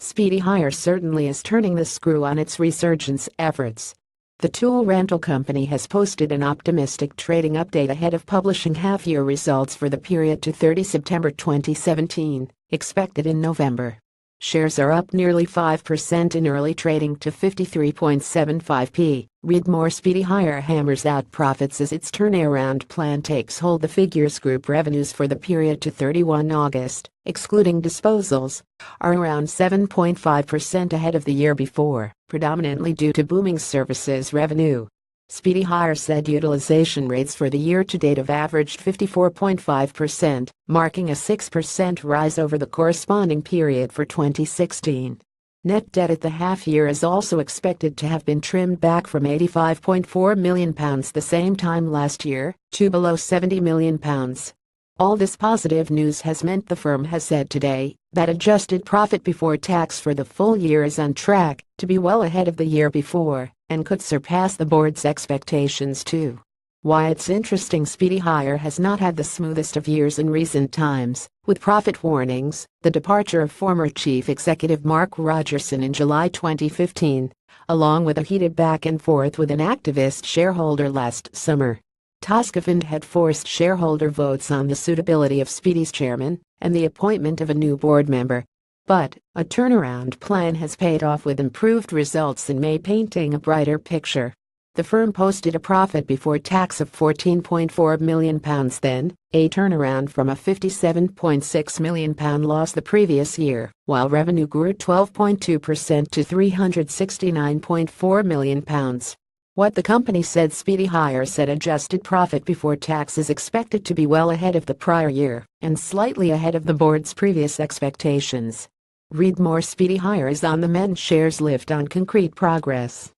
Speedy Hire certainly is turning the screw on its resurgence efforts. The tool rental company has posted an optimistic trading update ahead of publishing half-year results for the period to 30 September 2017, expected in November. Shares are up nearly 5% in early trading to 53.75p. Read more. Speedy Hire hammers out profits as its turnaround plan takes hold. The figures group revenues for the period to 31 August, excluding disposals, are around 7.5% ahead of the year before, predominantly due to booming services revenue. Speedy Hire said utilization rates for the year-to-date have averaged 54.5%, marking a 6% rise over the corresponding period for 2016. Net debt at the half-year is also expected to have been trimmed back from £85.4 million the same time last year to below £70 million. All this positive news has meant the firm has said today that adjusted profit before tax for the full year is on track to be well ahead of the year before and could surpass the board's expectations too. Why it's interesting. Speedy Hire has not had the smoothest of years in recent times, with profit warnings, the departure of former chief executive Mark Rogerson in July 2015, along with a heated back and forth with an activist shareholder last summer. Toscafund had forced shareholder votes on the suitability of Speedy's chairman and the appointment of a new board member. But a turnaround plan has paid off with improved results in May, painting a brighter picture. The firm posted a profit before tax of £14.4 million then, a turnaround from a £57.6 million loss the previous year, while revenue grew 12.2% to £369.4 million. What the company said. Speedy Hire said adjusted profit before tax is expected to be well ahead of the prior year and slightly ahead of the board's previous expectations. Read more. Speedy Hire is on the mend. Shares lift on concrete progress.